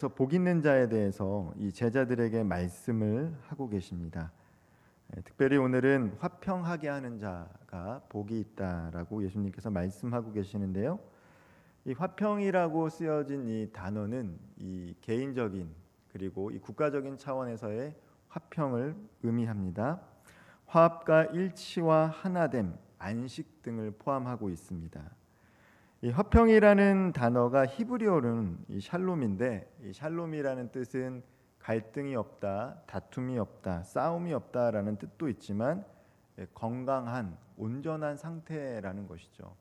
그래서 복 있는 자에 대해서 이 제자들에게 말씀을 하고 계십니다. 특별히 오늘은 화평하게 하는 자가 복이 있다라고 예수님께서 말씀하고 계시는데요. 이 화평이라고 쓰여진 이 단어는 이 개인적인 그리고 이 국가적인 차원에서의 화평을 의미합니다. 화합과 일치와 하나됨, 안식 등을 포함하고 있습니다. 이 화평이라는 단어가 히브리어로는 이 샬롬인데, 이 샬롬이라는 뜻은 갈등이 없다, 다툼이 없다, 싸움이 없다라는 뜻도 있지만 건강한 온전한 상태라는 것이죠.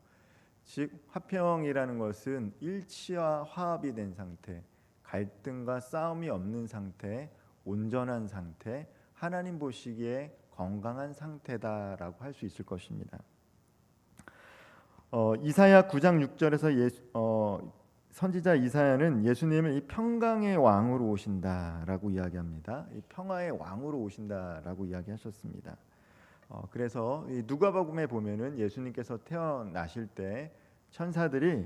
즉 화평이라는 것은 일치와 화합이 된 상태, 갈등과 싸움이 없는 상태, 온전한 상태, 하나님 보시기에 건강한 상태다라고 할 수 있을 것입니다. 이사야 9장 6절에서 선지자 이사야는 예수님을 이 평강의 왕으로 오신다라고 이야기합니다. 이 평화의 왕으로 오신다라고 이야기하셨습니다. 그래서 이 누가복음에 보면은 예수님께서 태어나실 때 천사들이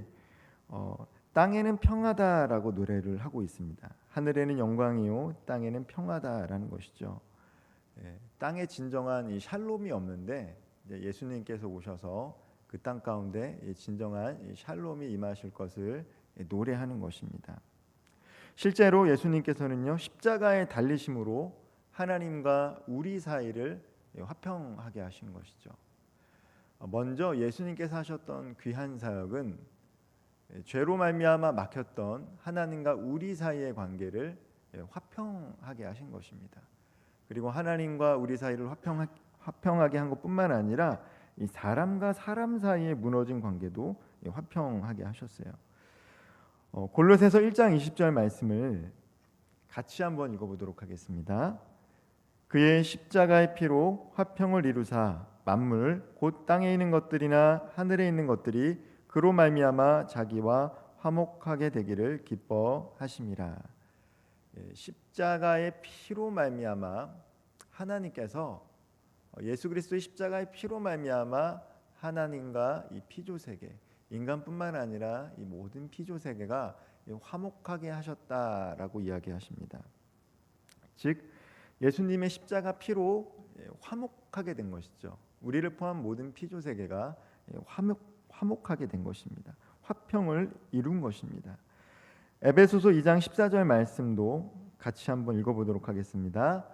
땅에는 평화다라고 노래를 하고 있습니다. 하늘에는 영광이요 땅에는 평화다라는 것이죠. 땅에 진정한 이 샬롬이 없는데 예수님께서 오셔서 그 땅 가운데 진정한 샬롬이 임하실 것을 노래하는 것입니다. 실제로 예수님께서는요 십자가에 달리심으로 하나님과 우리 사이를 화평하게 하신 것이죠. 먼저 예수님께서 하셨던 귀한 사역은 죄로 말미암아 막혔던 하나님과 우리 사이의 관계를 화평하게 하신 것입니다. 그리고 하나님과 우리 사이를 화평하게 한 것뿐만 아니라 이 사람과 사람 사이에 무너진 관계도 화평하게 하셨어요. 골로새서 1장 20절 말씀을 같이 한번 읽어보도록 하겠습니다. 그의 십자가의 피로 화평을 이루사 만물 곧 땅에 있는 것들이나 하늘에 있는 것들이 그로 말미암아 자기와 화목하게 되기를 기뻐하심이라. 십자가의 피로 말미암아 하나님께서 예수 그리스도의 십자가의 피로 말미암아 하나님과 이 피조 세계, 인간뿐만 아니라 이 모든 피조 세계가 화목하게 하셨다라고 이야기하십니다. 즉 예수님의 십자가 피로 화목하게 된 것이죠. 우리를 포함 모든 피조 세계가 화목하게 된 것입니다. 화평을 이룬 것입니다. 에베소서 2장 14절 말씀도 같이 한번 읽어보도록 하겠습니다.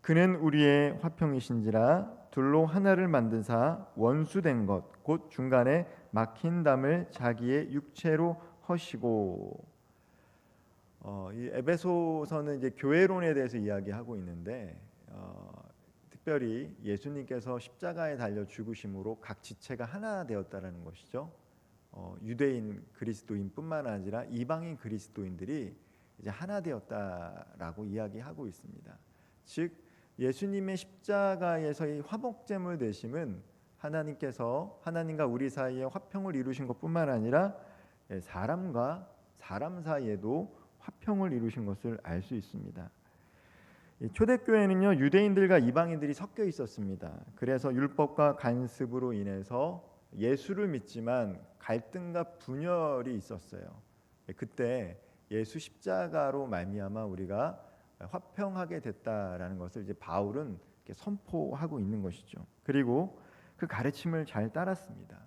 그는 우리의 화평이신지라 둘로 하나를 만드사 원수된 것 곧 중간에 막힌 담을 자기의 육체로 허시고. 이 에베소서는 이제 교회론에 대해서 이야기하고 있는데 특별히 예수님께서 십자가에 달려 죽으심으로 각 지체가 하나 되었다라는 것이죠. 유대인 그리스도인뿐만 아니라 이방인 그리스도인들이 이제 하나 되었다라고 이야기하고 있습니다. 즉 예수님의 십자가에서의 화목제물 되심은 하나님께서 하나님과 우리 사이에 화평을 이루신 것뿐만 아니라 사람과 사람 사이에도 화평을 이루신 것을 알 수 있습니다. 초대교회는요 유대인들과 이방인들이 섞여 있었습니다. 그래서 율법과 간습으로 인해서 예수를 믿지만 갈등과 분열이 있었어요. 그때 예수 십자가로 말미암아 우리가 화평하게 됐다라는 것을 이제 바울은 선포하고 있는 것이죠. 그리고 그 가르침을 잘 따랐습니다.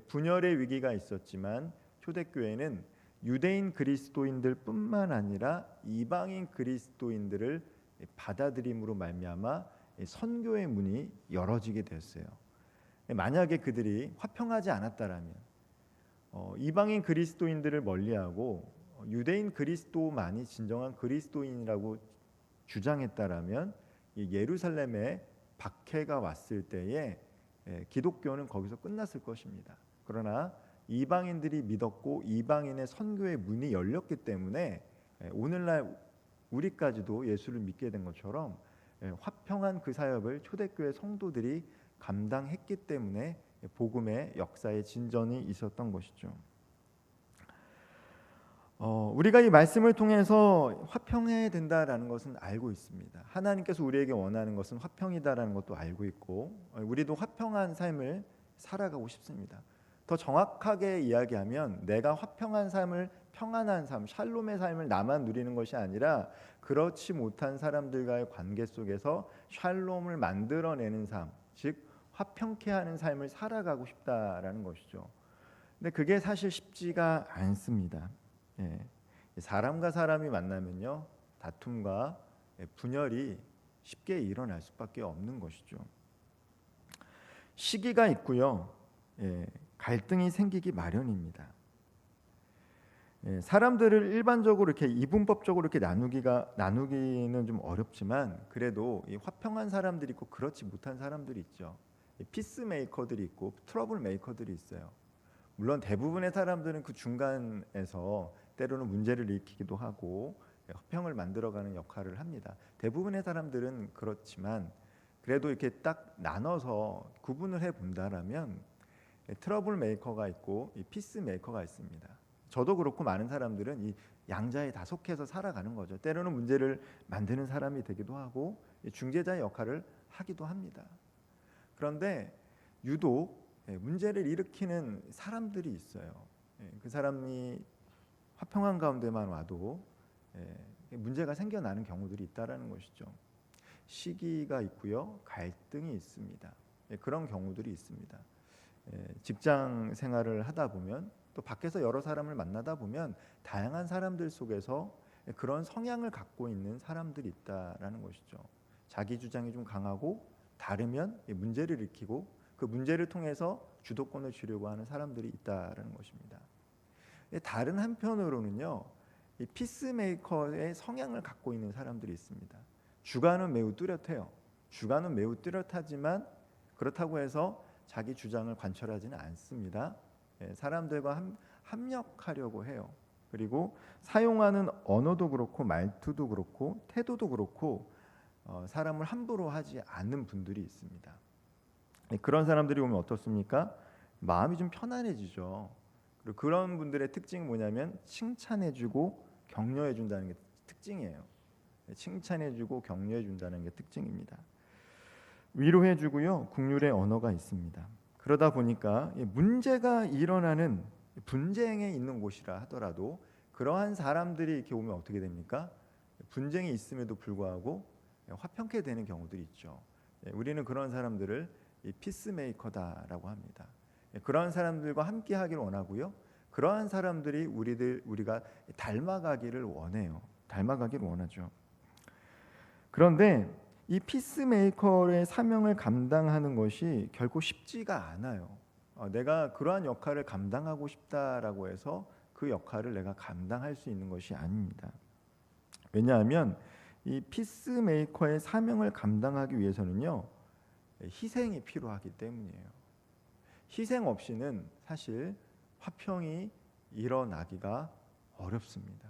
분열의 위기가 있었지만 초대교회는 유대인 그리스도인들뿐만 아니라 이방인 그리스도인들을 받아들임으로 말미암아 선교의 문이 열어지게 되었어요. 만약에 그들이 화평하지 않았다라면 이방인 그리스도인들을 멀리하고 유대인 그리스도만이 진정한 그리스도인이라고 주장했다라면 예루살렘에 박해가 왔을 때에 기독교는 거기서 끝났을 것입니다. 그러나 이방인들이 믿었고 이방인의 선교의 문이 열렸기 때문에 오늘날 우리까지도 예수를 믿게 된 것처럼 화평한 그 사역을 초대교회 성도들이 감당했기 때문에 복음의 역사의 진전이 있었던 것이죠. 우리가 이 말씀을 통해서 화평해야 된다라는 것은 알고 있습니다. 하나님께서 우리에게 원하는 것은 화평이다라는 것도 알고 있고 우리도 화평한 삶을 살아가고 싶습니다. 더 정확하게 이야기하면 내가 화평한 삶을 평안한 삶, 샬롬의 삶을 나만 누리는 것이 아니라 그렇지 못한 사람들과의 관계 속에서 샬롬을 만들어내는 삶, 즉 화평케 하는 삶을 살아가고 싶다라는 것이죠. 근데 그게 사실 쉽지가 않습니다. 예. 사람과 사람이 만나면요, 다툼과 분열이 쉽게 일어날 수밖에 없는 것이죠. 시기가 있고요, 갈등이 생기기 마련입니다. 사람들을 일반적으로 이렇게 이분법적으로 이렇게 나누기는 좀 어렵지만, 그래도 이 화평한 사람들이 있고 그렇지 못한 사람들이 있죠. 피스메이커들이 있고 트러블 메이커들이 있어요. 물론 대부분의 사람들은 그 중간에서 때로는 문제를 일으키기도 하고 화평을 만들어가는 역할을 합니다. 대부분의 사람들은 그렇지만, 그래도 이렇게 딱 나눠서 구분을 해 본다라면 트러블 메이커가 있고 이 피스 메이커가 있습니다. 저도 그렇고 많은 사람들은 이 양자에 다 속해서 살아가는 거죠. 때로는 문제를 만드는 사람이 되기도 하고 중재자의 역할을 하기도 합니다. 그런데 유독 문제를 일으키는 사람들이 있어요. 그 사람이 화평한 가운데만 와도 문제가 생겨나는 경우들이 있다라는 것이죠. 시기가 있고요, 갈등이 있습니다. 그런 경우들이 있습니다. 직장 생활을 하다 보면, 또 밖에서 여러 사람을 만나다 보면 다양한 사람들 속에서 그런 성향을 갖고 있는 사람들이 있다라는 것이죠. 자기 주장이 좀 강하고 다르면 문제를 일으키고 그 문제를 통해서 주도권을 쥐려고 하는 사람들이 있다라는 것입니다. 다른 한편으로는요, 이 피스메이커의 성향을 갖고 있는 사람들이 있습니다. 주관은 매우 뚜렷해요. 주관은 매우 뚜렷하지만 그렇다고 해서 자기 주장을 관철하지는 않습니다. 사람들과 합력하려고 해요. 그리고 사용하는 언어도 그렇고 말투도 그렇고 태도도 그렇고 사람을 함부로 하지 않는 분들이 있습니다. 그런 사람들이 오면 어떻습니까? 마음이 좀 편안해지죠. 그리고 그런 분들의 특징이 뭐냐면 칭찬해주고 격려해준다는 게 특징이에요. 칭찬해주고 격려해준다는 게 특징입니다. 위로해주고요, 긍휼의 언어가 있습니다. 그러다 보니까 문제가 일어나는 분쟁에 있는 곳이라 하더라도 그러한 사람들이 이렇게 오면 어떻게 됩니까? 분쟁이 있음에도 불구하고 화평케 되는 경우들이 있죠. 우리는 그런 사람들을 피스메이커다라고 합니다. 그러한 사람들과 함께 하기를 원하고요, 그러한 사람들이 우리가 닮아가기를 원해요. 닮아가기를 원하죠. 그런데 이 피스메이커의 사명을 감당하는 것이 결코 쉽지가 않아요. 내가 그러한 역할을 감당하고 싶다라고 해서 그 역할을 내가 감당할 수 있는 것이 아닙니다. 왜냐하면 이 피스메이커의 사명을 감당하기 위해서는요, 희생이 필요하기 때문이에요. 희생 없이는 사실 화평이 일어나기가 어렵습니다.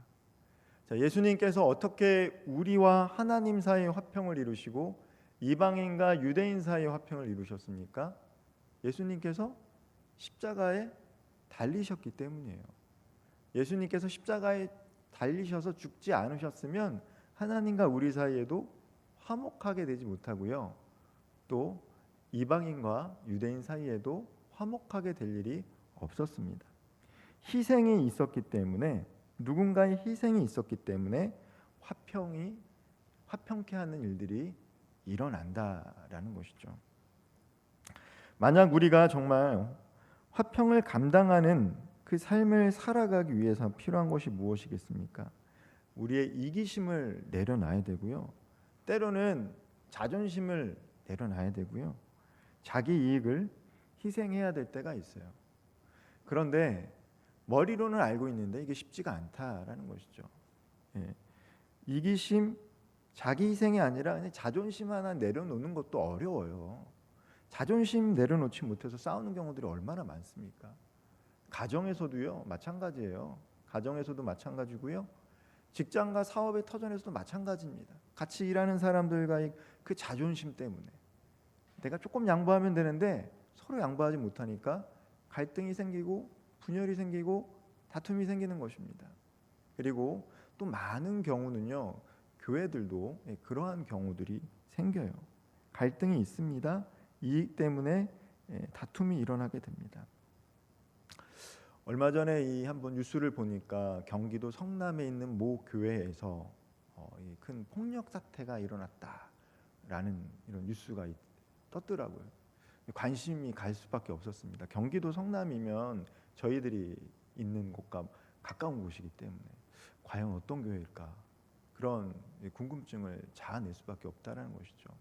자, 예수님께서 어떻게 우리와 하나님 사이의 화평을 이루시고 이방인과 유대인 사이의 화평을 이루셨습니까? 예수님께서 십자가에 달리셨기 때문이에요. 예수님께서 십자가에 달리셔서 죽지 않으셨으면 하나님과 우리 사이에도 화목하게 되지 못하고요, 또 이방인과 유대인 사이에도 화목하게 될 일이 없었습니다. 희생이 있었기 때문에, 누군가의 희생이 있었기 때문에 화평케 하는 일들이 일어난다라는 것이죠. 만약 우리가 정말 화평을 감당하는 그 삶을 살아가기 위해서 필요한 것이 무엇이겠습니까? 우리의 이기심을 내려놔야 되고요, 때로는 자존심을 내려놔야 되고요, 자기 이익을 희생해야 될 때가 있어요. 그런데 머리로는 알고 있는데 이게 쉽지가 않다라는 것이죠. 이기심, 자기 희생이 아니라 그냥 자존심 하나 내려놓는 것도 어려워요. 자존심 내려놓지 못해서 싸우는 경우들이 얼마나 많습니까? 가정에서도요, 마찬가지예요. 가정에서도 마찬가지고요, 직장과 사업의 터전에서도 마찬가지입니다. 같이 일하는 사람들과의 그 자존심 때문에 내가 조금 양보하면 되는데 서로 양보하지 못하니까 갈등이 생기고 분열이 생기고 다툼이 생기는 것입니다. 그리고 또 많은 경우는요, 교회들도 그러한 경우들이 생겨요. 갈등이 있습니다. 이익 때문에 다툼이 일어나게 됩니다. 얼마 전에 이 한번 뉴스를 보니까 경기도 성남에 있는 모 교회에서 이 큰 폭력 사태가 일어났다라는 이런 뉴스가 떴더라고요. 관심이 갈 수밖에 없었습니다. 경기도 성남이면 저희들이 있는 곳과 가까운 곳이기 때문에 과연 어떤 교회일까 그런 궁금증을 자아낼 수밖에 없다라는 것이죠.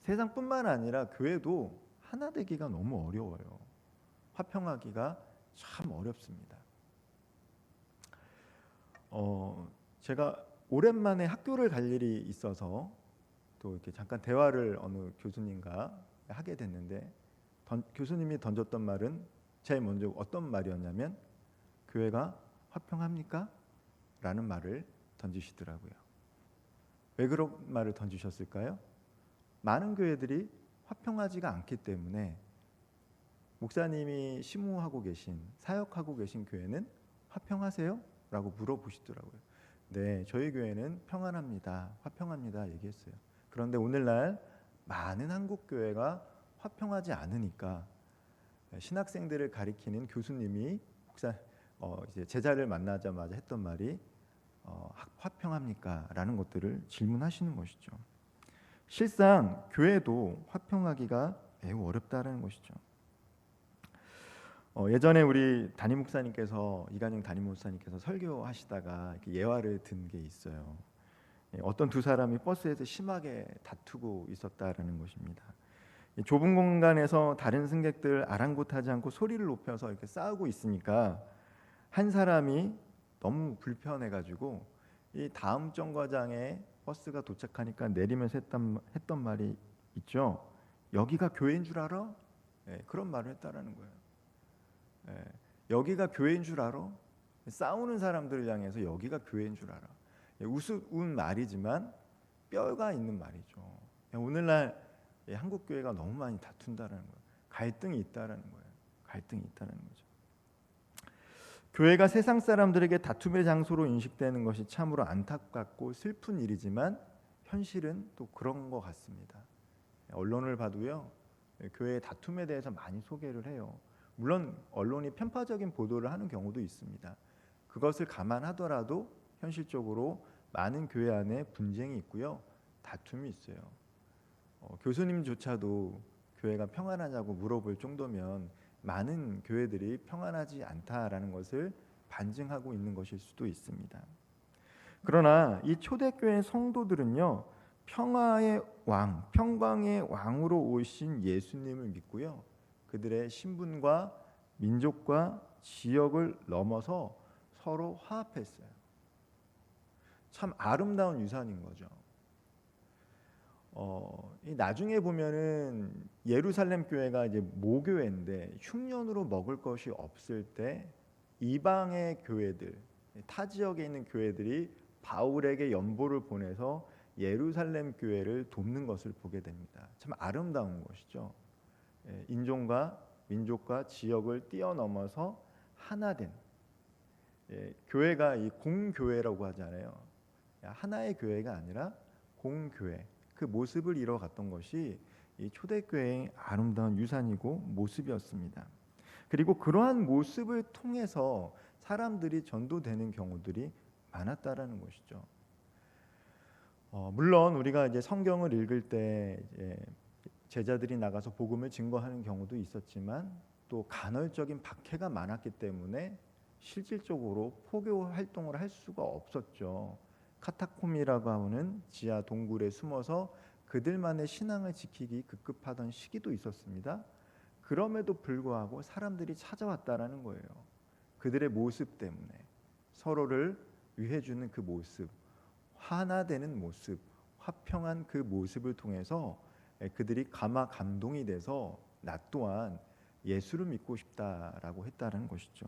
세상뿐만 아니라 교회도 하나 되기가 너무 어려워요. 화평하기가 참 어렵습니다. 제가 오랜만에 학교를 갈 일이 있어서 또 이렇게 잠깐 대화를 어느 교수님과 하게 됐는데 교수님이 던졌던 말은 제일 먼저 어떤 말이었냐면 교회가 화평합니까? 라는 말을 던지시더라고요. 왜 그런 말을 던지셨을까요? 많은 교회들이 화평하지가 않기 때문에 목사님이 심우하고 계신 사역하고 계신 교회는 화평하세요? 라고 물어보시더라고요. 네, 저희 교회는 평안합니다. 화평합니다. 얘기했어요. 그런데 오늘날 많은 한국 교회가 화평하지 않으니까 신학생들을 가리키는 교수님이 이제 제자를 만나자마자 했던 말이 화평합니까? 라는 것들을 질문하시는 것이죠. 실상 교회도 화평하기가 매우 어렵다는 것이죠. 예전에 우리 담임 목사님께서 이간영 담임 목사님께서 설교하시다가 이렇게 예화를 든 게 있어요. 어떤 두 사람이 버스에서 심하게 다투고 있었다라는 것입니다. 좁은 공간에서 다른 승객들 아랑곳하지 않고 소리를 높여서 이렇게 싸우고 있으니까 한 사람이 너무 불편해가지고 이 다음 정거장에 버스가 도착하니까 내리면서 했던 말이 있죠. 여기가 교회인 줄 알아? 그런 말을 했다라는 거예요. 여기가 교회인 줄 알아? 싸우는 사람들을 향해서 여기가 교회인 줄 알아. 우스운 말이지만 뼈가 있는 말이죠. 오늘날 한국 교회가 너무 많이 다툰다라는 거예요. 갈등이 있다라는 거예요. 갈등이 있다는 거죠. 교회가 세상 사람들에게 다툼의 장소로 인식되는 것이 참으로 안타깝고 슬픈 일이지만 현실은 또 그런 것 같습니다. 언론을 봐도요, 교회의 다툼에 대해서 많이 소개를 해요. 물론 언론이 편파적인 보도를 하는 경우도 있습니다. 그것을 감안하더라도 현실적으로 많은 교회 안에 분쟁이 있고요, 다툼이 있어요. 교수님조차도 교회가 평안하냐고 물어볼 정도면 많은 교회들이 평안하지 않다라는 것을 반증하고 있는 것일 수도 있습니다. 그러나 이 초대교회 성도들은요, 평화의 왕, 평강의 왕으로 오신 예수님을 믿고요, 그들의 신분과 민족과 지역을 넘어서 서로 화합했어요. 참 아름다운 유산인 거죠. 나중에 보면은 예루살렘 교회가 이제 모교회인데 흉년으로 먹을 것이 없을 때 이방의 교회들, 타 지역에 있는 교회들이 바울에게 연보를 보내서 예루살렘 교회를 돕는 것을 보게 됩니다. 참 아름다운 것이죠. 인종과 민족과 지역을 뛰어넘어서 하나된 교회가 이 공교회라고 하잖아요. 하나의 교회가 아니라 공교회, 그 모습을 이뤄갔던 것이 이 초대교회의 아름다운 유산이고 모습이었습니다. 그리고 그러한 모습을 통해서 사람들이 전도되는 경우들이 많았다라는 것이죠. 물론 우리가 이제 성경을 읽을 때 제자들이 나가서 복음을 증거하는 경우도 있었지만 또 간헐적인 박해가 많았기 때문에 실질적으로 포교 활동을 할 수가 없었죠. 카타콤이라고 하는 지하 동굴에 숨어서 그들만의 신앙을 지키기 급급하던 시기도 있었습니다. 그럼에도 불구하고 사람들이 찾아왔다라는 거예요. 그들의 모습 때문에 서로를 위해주는 그 모습, 하나 되는 모습, 화평한 그 모습을 통해서 그들이 감동이 돼서 나 또한 예수를 믿고 싶다라고 했다는 것이죠.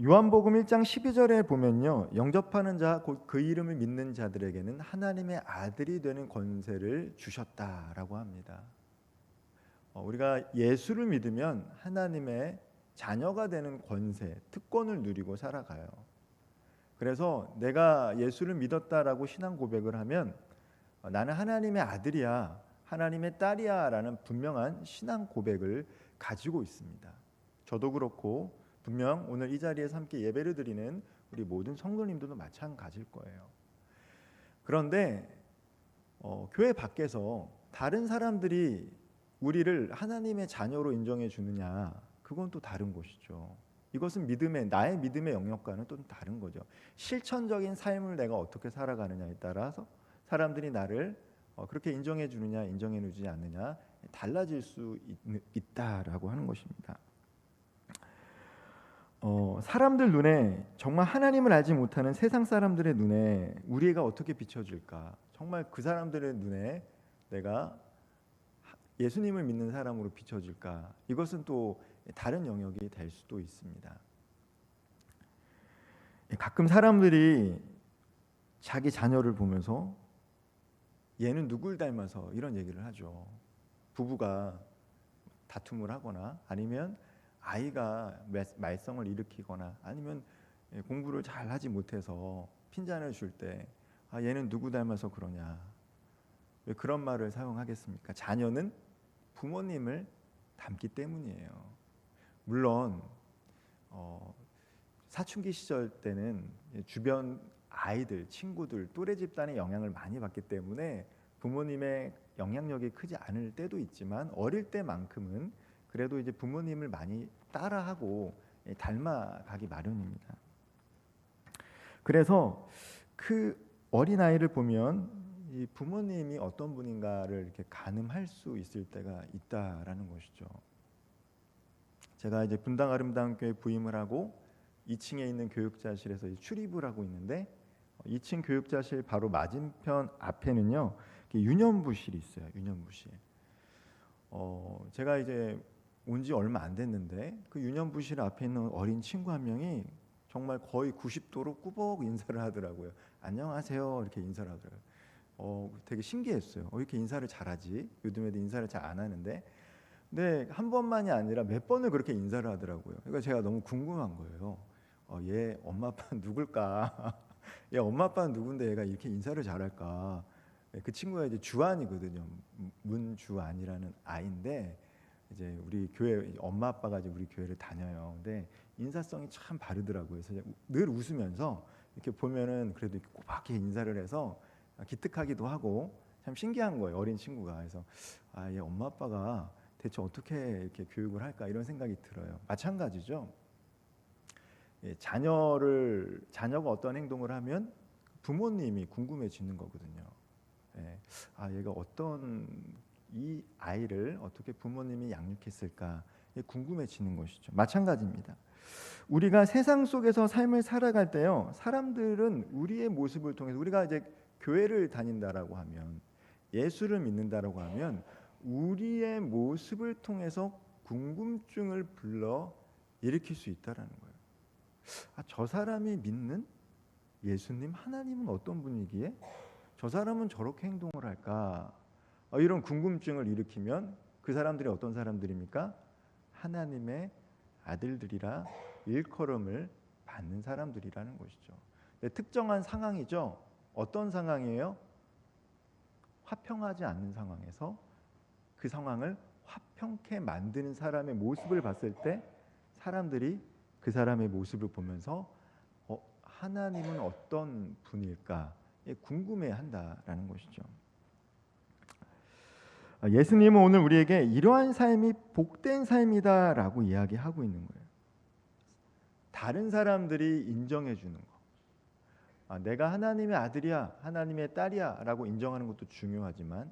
요한복음 1장 12절에 보면요, 영접하는 자 곧 그 이름을 믿는 자들에게는 하나님의 아들이 되는 권세를 주셨다라고 합니다. 우리가 예수를 믿으면 하나님의 자녀가 되는 권세, 특권을 누리고 살아가요. 그래서 내가 예수를 믿었다라고 신앙 고백을 하면 나는 하나님의 아들이야, 하나님의 딸이야 라는 분명한 신앙 고백을 가지고 있습니다. 저도 그렇고 분명 오늘 이 자리에서 함께 예배를 드리는 우리 모든 성도님들도 마찬가지일 거예요. 그런데 교회 밖에서 다른 사람들이 우리를 하나님의 자녀로 인정해 주느냐, 그건 또 다른 것이죠. 이것은 나의 믿음의 영역과는 또 다른 거죠. 실천적인 삶을 내가 어떻게 살아가느냐에 따라서 사람들이 나를 그렇게 인정해 주느냐 인정해 주지 않느냐 달라질 수 있다라고 하는 것입니다. 사람들 눈에, 정말 하나님을 알지 못하는 세상 사람들의 눈에 우리가 어떻게 비춰질까? 정말 그 사람들의 눈에 내가 예수님을 믿는 사람으로 비춰질까? 이것은 또 다른 영역이 될 수도 있습니다. 가끔 사람들이 자기 자녀를 보면서 얘는 누굴 닮아서 이런 얘기를 하죠. 부부가 다툼을 하거나 아니면 아이가 말썽을 일으키거나 아니면 공부를 잘 하지 못해서 핀잔을 줄 때 얘는 누구 닮아서 그러냐, 왜 그런 말을 사용하겠습니까? 자녀는 부모님을 닮기 때문이에요. 물론 사춘기 시절 때는 주변 아이들, 친구들, 또래 집단의 영향을 많이 받기 때문에 부모님의 영향력이 크지 않을 때도 있지만 어릴 때만큼은 그래도 이제 부모님을 많이 따라하고 닮아가기 마련입니다. 그래서 그 어린아이를 보면 이 부모님이 어떤 분인가를 이렇게 가늠할 수 있을 때가 있다라는 것이죠. 제가 이제 분당 아름다운 교회 부임을 하고 2층에 있는 교육자실에서 출입을 하고 있는데 2층 교육자실 바로 맞은편 앞에는요 유년부실이 있어요. 유년부실. 제가 이제 온 지 얼마 안 됐는데 그 유년부실 앞에 있는 어린 친구 한 명이 정말 거의 90도로 꾸벅 인사를 하더라고요. 안녕하세요 이렇게 인사를 하더라고요. 되게 신기했어요. 이렇게 인사를 잘하지? 요즘 애들 인사를 잘 안 하는데, 근데 한 번만이 아니라 몇 번을 그렇게 인사를 하더라고요. 그러니까 제가 너무 궁금한 거예요. 얘 엄마 아빠는 누굴까? 얘 엄마 아빠는 누군데 얘가 이렇게 인사를 잘할까? 그 친구가 이제 주안이거든요. 문주안이라는 아이인데 이제 우리 교회 엄마 아빠가 이제 우리 교회를 다녀요. 근데 인사성이 참 바르더라고요. 그래서 늘 웃으면서 이렇게 보면은 그래도 이렇게 꼬박하게 인사를 해서 기특하기도 하고 참 신기한 거예요. 어린 친구가. 그래서 얘 엄마 아빠가 대체 어떻게 이렇게 교육을 할까 이런 생각이 들어요. 마찬가지죠. 자녀가 어떤 행동을 하면 부모님이 궁금해지는 거거든요. 얘가 이 아이를 어떻게 부모님이 양육했을까 궁금해지는 것이죠. 마찬가지입니다. 우리가 세상 속에서 삶을 살아갈 때요, 사람들은 우리의 모습을 통해서, 우리가 이제 교회를 다닌다라고 하면, 예수를 믿는다라고 하면 우리의 모습을 통해서 궁금증을 불러 일으킬 수 있다라는 거예요. 저 사람이 믿는 예수님, 하나님은 어떤 분이기에 저 사람은 저렇게 행동을 할까? 이런 궁금증을 일으키면 그 사람들이 어떤 사람들입니까? 하나님의 아들들이라 일컬음을 받는 사람들이라는 것이죠. 특정한 상황이죠. 어떤 상황이에요? 화평하지 않는 상황에서 그 상황을 화평케 만드는 사람의 모습을 봤을 때 사람들이 그 사람의 모습을 보면서 하나님은 어떤 분일까 궁금해한다라는 것이죠. 예수님은 오늘 우리에게 이러한 삶이 복된 삶이다라고 이야기하고 있는 거예요. 다른 사람들이 인정해 주는 거. 내가 하나님의 아들이야, 하나님의 딸이야 라고 인정하는 것도 중요하지만,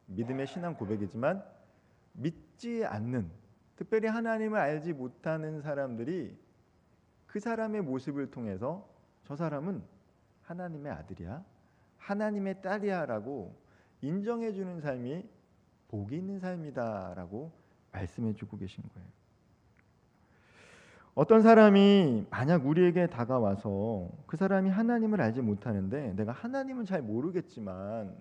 믿음의 신앙 고백이지만, 믿지 않는, 특별히 하나님을 알지 못하는 사람들이 그 사람의 모습을 통해서 저 사람은 하나님의 아들이야, 하나님의 딸이야 라고 인정해 주는 삶이 복이 있는 삶이다라고 말씀해 주고 계신 거예요. 어떤 사람이 만약 우리에게 다가와서 그 사람이 하나님을 알지 못하는데, 내가 하나님은 잘 모르겠지만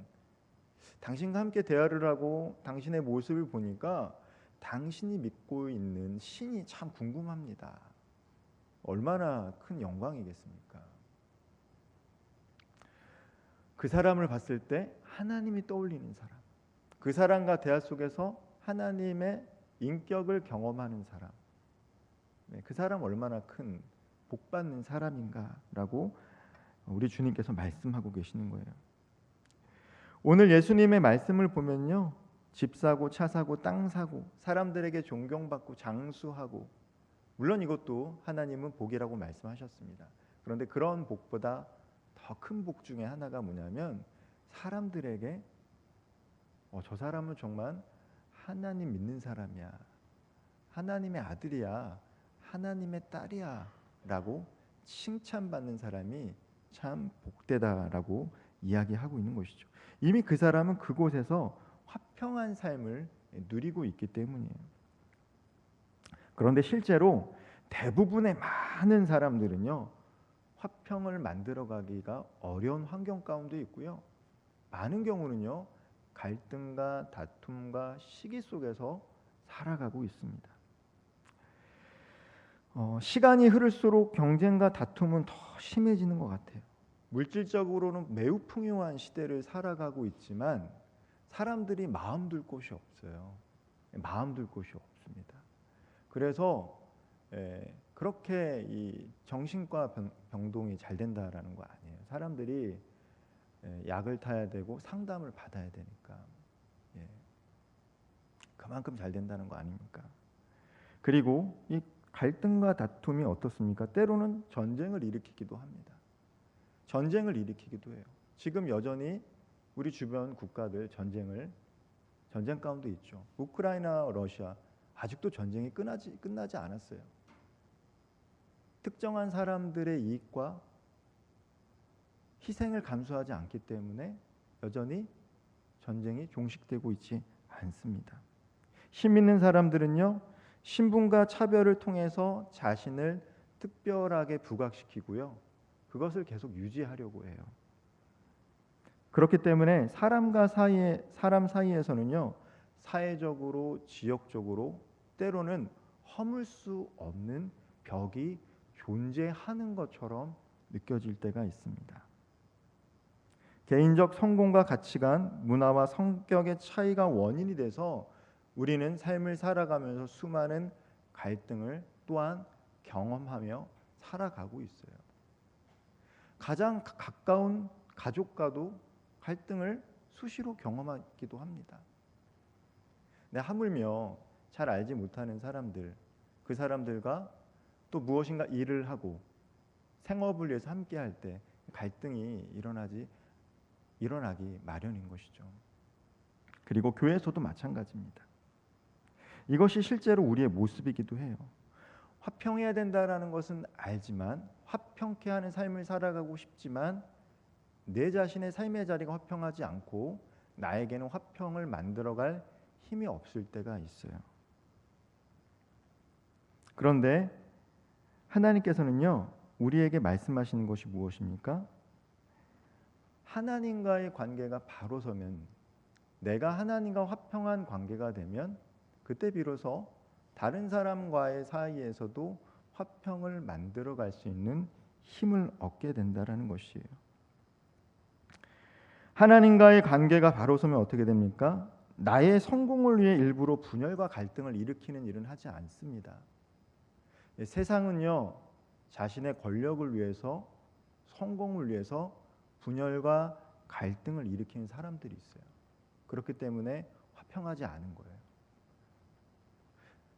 당신과 함께 대화를 하고 당신의 모습을 보니까 당신이 믿고 있는 신이 참 궁금합니다. 얼마나 큰 영광이겠습니까? 그 사람을 봤을 때 하나님이 떠올리는 사람, 그 사람과 대화 속에서 하나님의 인격을 경험하는 사람, 그 사람 얼마나 큰 복받는 사람인가라고 우리 주님께서 말씀하고 계시는 거예요. 오늘 예수님의 말씀을 보면요, 집 사고 차 사고 땅 사고 사람들에게 존경받고 장수하고, 물론 이것도 하나님은 복이라고 말씀하셨습니다. 그런데 그런 복보다 더 큰 복 중에 하나가 뭐냐면 사람들에게 저 사람은 정말 하나님 믿는 사람이야, 하나님의 아들이야, 하나님의 딸이야 라고 칭찬받는 사람이 참 복되다라고 이야기하고 있는 것이죠. 이미 그 사람은 그곳에서 화평한 삶을 누리고 있기 때문이에요. 그런데 실제로 대부분의 많은 사람들은요, 화평을 만들어가기가 어려운 환경 가운데 있고요, 많은 경우는요 갈등과 다툼과 시기 속에서 살아가고 있습니다. 시간이 흐를수록 경쟁과 다툼은 더 심해지는 것 같아요. 물질적으로는 매우 풍요한 시대를 살아가고 있지만 사람들이 마음 둘 곳이 없어요. 마음 둘 곳이 없습니다. 그래서 그렇게 이 정신과 병동이 잘 된다라는 거 아니에요. 사람들이 약을 타야 되고 상담을 받아야 되니까 그만큼 잘 된다는 거 아닙니까? 그리고 이 갈등과 다툼이 어떻습니까? 때로는 전쟁을 일으키기도 합니다. 전쟁을 일으키기도 해요. 지금 여전히 우리 주변 국가들 전쟁 가운데 있죠. 우크라이나, 러시아 아직도 전쟁이 끝나지 않았어요. 특정한 사람들의 이익과 희생을 감수하지 않기 때문에 여전히 전쟁이 종식되고 있지 않습니다. 힘 있는 사람들은요, 신분과 차별을 통해서 자신을 특별하게 부각시키고요, 그것을 계속 유지하려고 해요. 그렇기 때문에 사람 사이에서는요, 사회적으로, 지역적으로 때로는 허물 수 없는 벽이 존재하는 것처럼 느껴질 때가 있습니다. 개인적 성공과 가치관, 문화와 성격의 차이가 원인이 돼서 우리는 삶을 살아가면서 수많은 갈등을 또한 경험하며 살아가고 있어요. 가장 가까운 가족과도 갈등을 수시로 경험하기도 합니다. 하물며 잘 알지 못하는 사람들, 그 사람들과 또 무엇인가 일을 하고 생업을 위해서 함께 할 때 갈등이 일어나기 마련인 것이죠. 그리고 교회에서도 마찬가지입니다. 이것이 실제로 우리의 모습이기도 해요. 화평해야 된다라는 것은 알지만, 화평케 하는 삶을 살아가고 싶지만 내 자신의 삶의 자리가 화평하지 않고 나에게는 화평을 만들어갈 힘이 없을 때가 있어요. 그런데 하나님께서는요, 우리에게 말씀하시는 것이 무엇입니까? 하나님과의 관계가 바로 서면, 내가 하나님과 화평한 관계가 되면 그때 비로소 다른 사람과의 사이에서도 화평을 만들어갈 수 있는 힘을 얻게 된다라는 것이에요. 하나님과의 관계가 바로 서면 어떻게 됩니까? 나의 성공을 위해 일부러 분열과 갈등을 일으키는 일은 하지 않습니다. 세상은요, 자신의 권력을 위해서, 성공을 위해서 분열과 갈등을 일으키는 사람들이 있어요. 그렇기 때문에 화평하지 않은 거예요.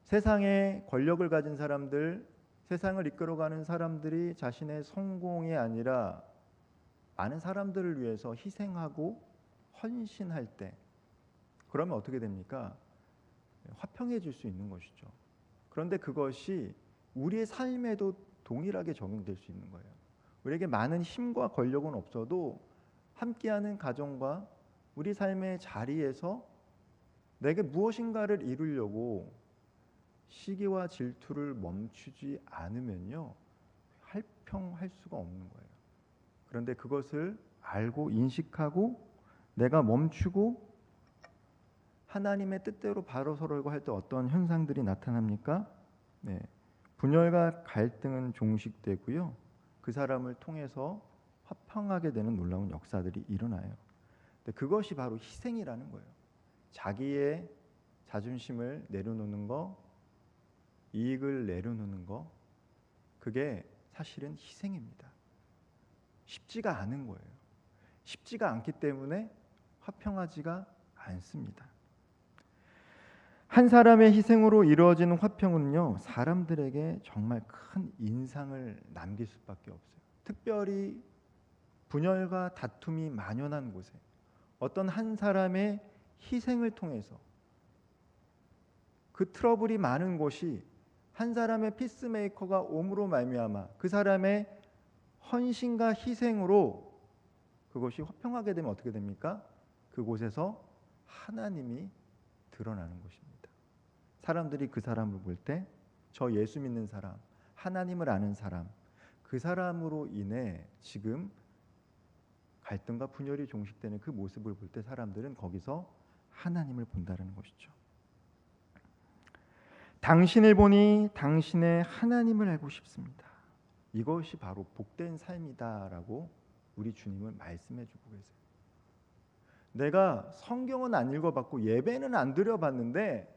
세상에 권력을 가진 사람들, 세상을 이끌어가는 사람들이 자신의 성공이 아니라 많은 사람들을 위해서 희생하고 헌신할 때, 그러면 어떻게 됩니까? 화평해질 수 있는 것이죠. 그런데 그것이 우리의 삶에도 동일하게 적용될 수 있는 거예요. 우리에게 많은 힘과 권력은 없어도 함께하는 가정과 우리 삶의 자리에서 내게 무엇인가를 이루려고 시기와 질투를 멈추지 않으면요, 화평할 수가 없는 거예요. 그런데 그것을 알고 인식하고 내가 멈추고 하나님의 뜻대로 바로 서려고 할 때 어떤 현상들이 나타납니까? 분열과 갈등은 종식되고요, 그 사람을 통해서 화평하게 되는 놀라운 역사들이 일어나요. 근데 그것이 바로 희생이라는 거예요. 자기의 자존심을 내려놓는 거, 이익을 내려놓는 거, 그게 사실은 희생입니다. 쉽지가 않은 거예요. 쉽지가 않기 때문에 화평하지가 않습니다. 한 사람의 희생으로 이루어지는 화평은요, 사람들에게 정말 큰 인상을 남길 수밖에 없어요. 특별히 분열과 다툼이 만연한 곳에 어떤 한 사람의 희생을 통해서, 그 트러블이 많은 곳이 한 사람의 피스메이커가 옴으로 말미암아 그 사람의 헌신과 희생으로 그것이 화평하게 되면 어떻게 됩니까? 그곳에서 하나님이 드러나는 것입니다. 사람들이 그 사람을 볼 때 저 예수 믿는 사람, 하나님을 아는 사람, 그 사람으로 인해 지금 갈등과 분열이 종식되는 그 모습을 볼 때 사람들은 거기서 하나님을 본다는 것이죠. 당신을 보니 당신의 하나님을 알고 싶습니다. 이것이 바로 복된 삶이다라고 우리 주님은 말씀해주고 계세요. 내가 성경은 안 읽어봤고 예배는 안 드려봤는데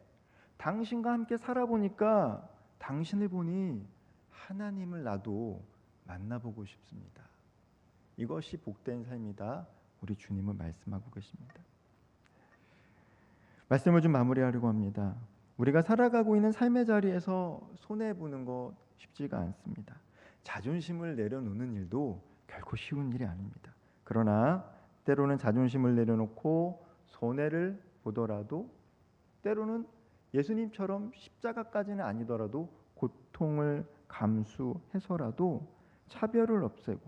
당신과 함께 살아보니까 당신을 보니 하나님을 나도 만나보고 싶습니다. 이것이 복된 삶이다. 우리 주님은 말씀하고 계십니다. 말씀을 좀 마무리하려고 합니다. 우리가 살아가고 있는 삶의 자리에서 손해보는 거 쉽지가 않습니다. 자존심을 내려놓는 일도 결코 쉬운 일이 아닙니다. 그러나 때로는 자존심을 내려놓고 손해를 보더라도, 때로는 예수님처럼 십자가까지는 아니더라도 고통을 감수해서라도 차별을 없애고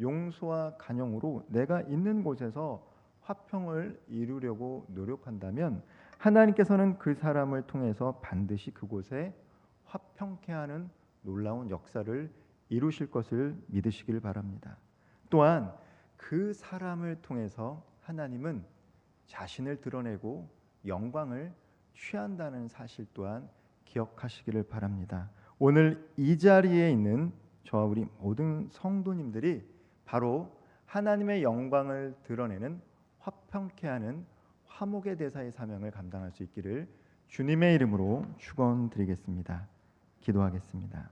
용서와 간영으로 내가 있는 곳에서 화평을 이루려고 노력한다면 하나님께서는 그 사람을 통해서 반드시 그곳에 화평케 하는 놀라운 역사를 이루실 것을 믿으시길 바랍니다. 또한 그 사람을 통해서 하나님은 자신을 드러내고 영광을 취한다는 사실 또한 기억하시기를 바랍니다. 오늘 이 자리에 있는 저와 우리 모든 성도님들이 바로 하나님의 영광을 드러내는 화평케 하는 화목의 대사의 사명을 감당할 수 있기를 주님의 이름으로 축원드리겠습니다. 기도하겠습니다.